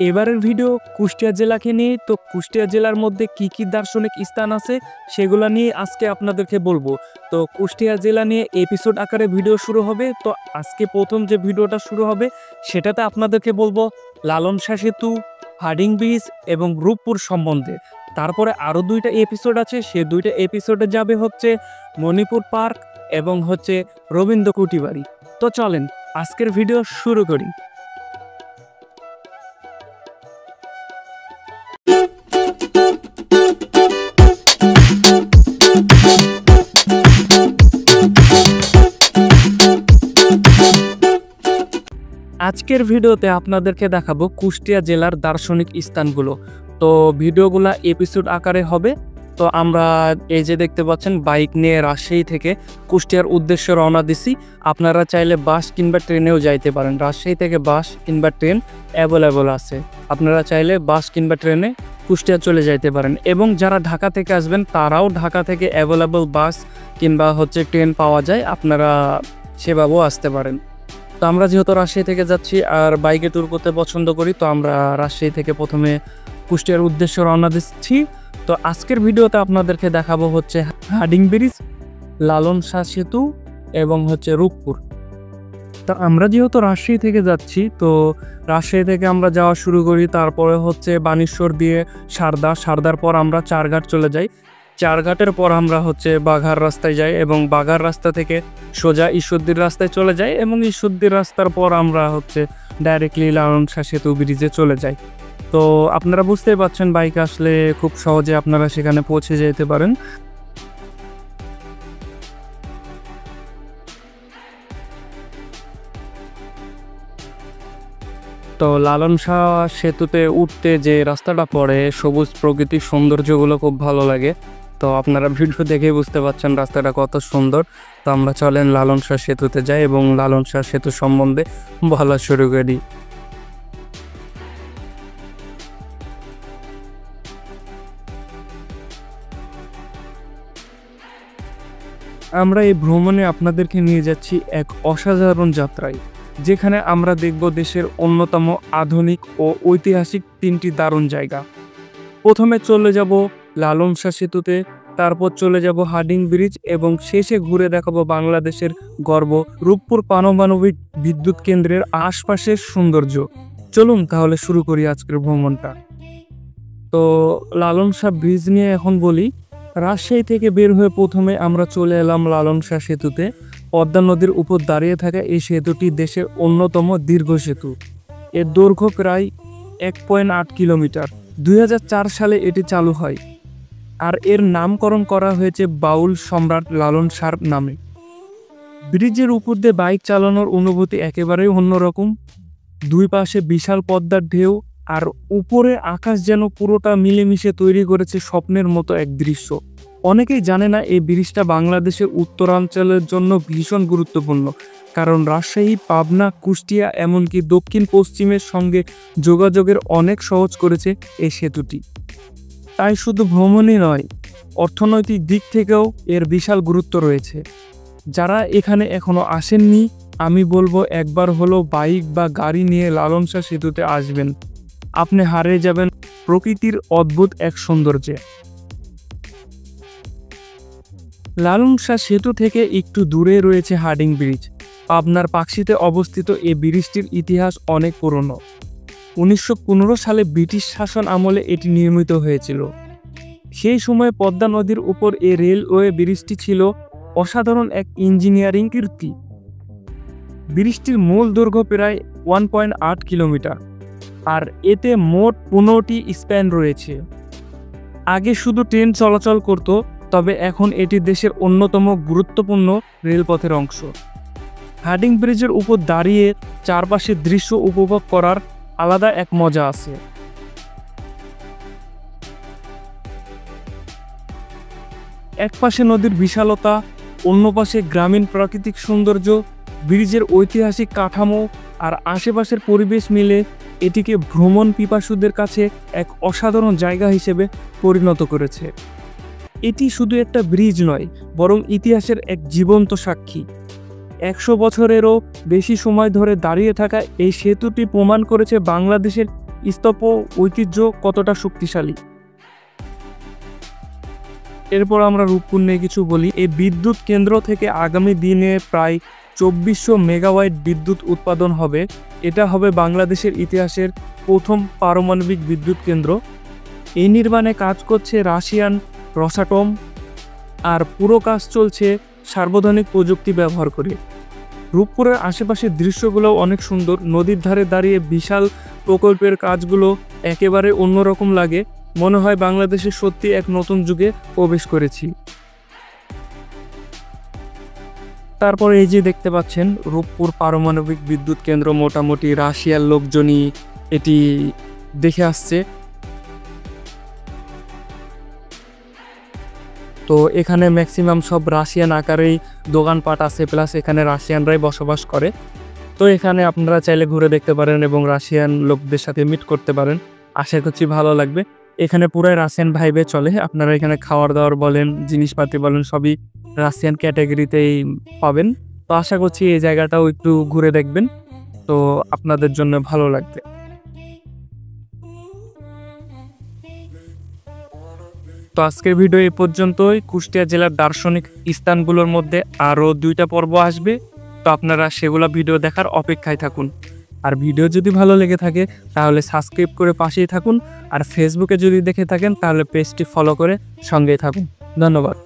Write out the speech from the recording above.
এবারের ভিডিও কুষ্টিয়া জেলাকে নিয়ে। তো কুষ্টিয়া জেলার মধ্যে কি কি দার্শনিক স্থান আছে সেগুলো নিয়ে আজকে আপনাদেরকে বলবো। তো কুষ্টিয়া জেলা নিয়ে এপিসোড আকারে ভিডিও শুরু হবে। তো আজকে প্রথম যে ভিডিওটা শুরু হবে সেটাতে আপনাদেরকে বলবো লালন শাহ সেতু, হার্ডিং ব্রিজ এবং রূপপুর সম্বন্ধে। তারপরে আরও দুইটা এপিসোড আছে, সে দুইটা এপিসোডে যাবে হচ্ছে মণিপুর পার্ক এবং হচ্ছে রবীন্দ্র কুটিবাড়ি। তো চলেন আজকের ভিডিও শুরু করি। আজকের ভিডিওতে আপনাদেরকে দেখাবো কুষ্টিয়া জেলার দার্শনিক স্থানগুলো। তো ভিডিওগুলো এপিসোড আকারে হবে। তো আমরা এই যে দেখতে পাচ্ছেন বাইক নিয়ে রাজশাহী থেকে কুষ্টিয়ার উদ্দেশ্যে রওনা দিছি। আপনারা চাইলে বাস কিংবা ট্রেনেও যাইতে পারেন। রাজশাহী থেকে বাস কিংবা ট্রেন অ্যাভেলেবল আছে। আপনারা চাইলে বাস কিংবা ট্রেনে কুষ্টিয়া চলে যাইতে পারেন। এবং যারা ঢাকা থেকে আসবেন তারাও ঢাকা থেকে অ্যাভেলেবল বাস কিংবা হচ্ছে ট্রেন পাওয়া যায়, আপনারা সেভাবেও আসতে পারেন। তো আমরা যেহেতু রাজশাহী থেকে যাচ্ছি আর বাইকে ট্যুর করতে পছন্দ করি, তো আমরা রাজশাহী থেকে প্রথমে কুষ্টিয়ার উদ্দেশ্যে রওনা দিচ্ছি। তো আজকের ভিডিওতে আপনাদেরকে দেখাবো হচ্ছে হার্ডিং ব্রিজ, লালন শাহ সেতু এবং হচ্ছে রূপপুর। তা আমরা যেহেতু রাজশাহী থেকে যাচ্ছি, তো রাজশাহী থেকে আমরা যাওয়া শুরু করি। তারপরে হচ্ছে বানেশ্বর দিয়ে সারদার পর আমরা চারঘাট চলে যাই। চারঘাটের পর আমরা হচ্ছে বাঘার রাস্তায় যাই এবং বাঘার রাস্তা থেকে সোজা ঈশ্বরদীর রাস্তায় চলে যাই এবং ঈশ্বরদীর রাস্তার পর আমরা হচ্ছে ডাইরেক্টলি লালন শাহ সেতু ব্রিজে চলে যাই। তো আপনারা বুঝতেই পারছেন বাইকে আসলে খুব সহজে আপনারা সেখানে পৌঁছে যেতে পারেন। তো লালন শাহ সেতুতে উঠতে যে রাস্তাটা পড়ে, সবুজ প্রকৃতির সৌন্দর্যগুলো খুব ভালো লাগে। তো আপনারা ভিডিও দেখেই বুঝতে পারছেন রাস্তাটা কত সুন্দর। তো আমরা চলেন লালন শাহ সেতুতে যাই এবং লালন শাহ সেতু সম্বন্ধে বলা শুরু করি। আমরা এই ভ্রমণে আপনাদেরকে নিয়ে যাচ্ছি এক অসাধারণ যাত্রায়, যেখানে আমরা দেখব দেশের অন্যতম আধুনিক ও ঐতিহাসিক তিনটি দারুণ জায়গা। প্রথমে চলে যাব লালন শাহ সেতুতে, তারপর চলে যাব হার্ডিং ব্রিজ এবং শেষে ঘুরে দেখাবো বাংলাদেশের গর্ব রূপপুর পারমাণবিক বিদ্যুৎ কেন্দ্রের আশপাশের সৌন্দর্য। চলুন তাহলে শুরু করি আজকের ভ্রমণটা। তো লালন শাহ ব্রিজ নিয়ে এখন বলি। রাজশাহী থেকে বের হয়ে প্রথমে আমরা চলে এলাম লালন শাহ সেতুতে। পদ্মা নদীর উপর দাঁড়িয়ে থাকা এই সেতুটি দেশের অন্যতম দীর্ঘ সেতু। এর দৈর্ঘ্য প্রায় 1.8 কিলোমিটার। 2004 সালে এটি চালু হয় আর এর নামকরণ করা হয়েছে বাউল সম্রাট লালন শাহর নামে। ব্রিজের উপর দিয়ে বাইক চালানোর অনুভূতি একেবারেই অন্যরকম। দুই পাশে বিশাল পদ্মার ঢেউ আর উপরে আকাশ যেন পুরোটা মিলেমিশে তৈরি করেছে স্বপ্নের মতো এক দৃশ্য। অনেকেই জানে না এই ব্রিজটা বাংলাদেশের উত্তরাঞ্চলের জন্য ভীষণ গুরুত্বপূর্ণ, কারণ রাজশাহী, পাবনা, কুষ্টিয়া এমনকি দক্ষিণ পশ্চিমের সঙ্গে যোগাযোগের অনেক সহজ করেছে এই সেতুটি। তাই শুধু ভ্রমণই নয়, অর্থনৈতিক দিক থেকেও এর বিশাল গুরুত্ব রয়েছে। যারা এখানে এখনো আসেননি, আমি বলবো একবার হলো বাইক বা গাড়ি নিয়ে লালন শাহ সেতুতে আসবেন। আপনি হারিয়ে যাবেন প্রকৃতির অদ্ভুত এক সৌন্দর্যে। লালন শাহ সেতু থেকে একটু দূরে রয়েছে হার্ডিং ব্রিজ। পাবনার পাকশিতে অবস্থিত এই ব্রিজটির ইতিহাস অনেক পুরনো। 1915 সালে ব্রিটিশ শাসন আমলে এটি নির্মিত হয়েছিল। সেই সময় পদ্মা নদীর উপর এই রেলওয়ে ব্রিজটি ছিল অসাধারণ এক ইঞ্জিনিয়ারিং কীর্তি। ব্রিজটির মূল দৈর্ঘ্য প্রায় 1.8 কিলোমিটার আর এতে মোট 15টি স্প্যান রয়েছে। আগে শুধু ট্রেন চলাচল করত, তবে এখন এটি দেশের অন্যতম গুরুত্বপূর্ণ রেলপথের অংশ। হার্ডিং ব্রিজের উপর দাঁড়িয়ে চারপাশের দৃশ্য উপভোগ করার আলাদা এক মজা আছে। এক পাশে নদীর বিশালতা, অন্য পাশে গ্রামীণ প্রাকৃতিক সৌন্দর্য, ব্রিজের ঐতিহাসিক কাঠামো আর আশেপাশের পরিবেশ মিলে এটিকে ভ্রমণ পিপাসুদের কাছে এক অসাধারণ জায়গা হিসেবে পরিণত করেছে। এটি শুধু একটা ব্রিজ নয়, বরং ইতিহাসের এক জীবন্ত সাক্ষী। 100 বছরেরও বেশি সময় ধরে দাঁড়িয়ে থাকা এই সেতুটি প্রমাণ করেছে বাংলাদেশের স্তূপ ঐতিহ্য কতটা শক্তিশালী। এরপর আমরা রূপপুর নিয়ে কিছু বলি। এই বিদ্যুৎ কেন্দ্র থেকে আগামী দিনে প্রায় 2400 মেগাওয়াট বিদ্যুৎ উৎপাদন হবে। এটা হবে বাংলাদেশের ইতিহাসের প্রথম পারমাণবিক বিদ্যুৎ কেন্দ্র। এই নির্মাণে কাজ করছে রাশিয়ান রসাটম, আর পুরো কাজ চলছে সার্বজনিক প্রযুক্তি ব্যবহার করে। রূপপুরের আশেপাশের দৃশ্যগুলো অনেক সুন্দর। নদীর ধারে দাঁড়িয়ে বিশাল প্রকল্পের কাজগুলো একেবারে অন্যরকম লাগে। মনে হয় বাংলাদেশে সত্যি এক নতুন যুগে প্রবেশ করেছি। তারপরে এই যে দেখতে পাচ্ছেন রূপপুর পারমাণবিক বিদ্যুৎ কেন্দ্র, মোটামুটি রাশিয়ার লোকজনই এটি দেখে আসছে। তো এখানে ম্যাক্সিমাম সব রাশিয়ান আকারেই দোকানপাট আছে, প্লাস এখানে রাশিয়ানরাই বসবাস করে। তো এখানে আপনারা চাইলে ঘুরে দেখতে পারেন এবং রাশিয়ান লোকদের সাথে মিট করতে পারেন। আশা করছি ভালো লাগবে। এখানে পুরাই রাশিয়ান ভাইবে চলে। আপনারা এখানে খাওয়ার দাওয়ার বলেন, জিনিসপাতি বলেন, সবই রাশিয়ান ক্যাটাগরিতেই পাবেন। তো আশা করছি এই জায়গাটাও একটু ঘুরে দেখবেন, তো আপনাদের জন্য ভালো লাগবে। তো আজকের ভিডিও এই পর্যন্তই। কুষ্টিয়া জেলার দার্শনিক স্থানগুলোর মধ্যে আরও 2টা পর্ব আসবে, তো আপনারা সেগুলো ভিডিও দেখার অপেক্ষায় থাকুন। আর ভিডিও যদি ভালো লেগে থাকে তাহলে সাবস্ক্রাইব করে পাশেই থাকুন। আর ফেসবুকে যদি দেখে থাকেন তাহলে পেজটি ফলো করে সঙ্গেই থাকুন। ধন্যবাদ।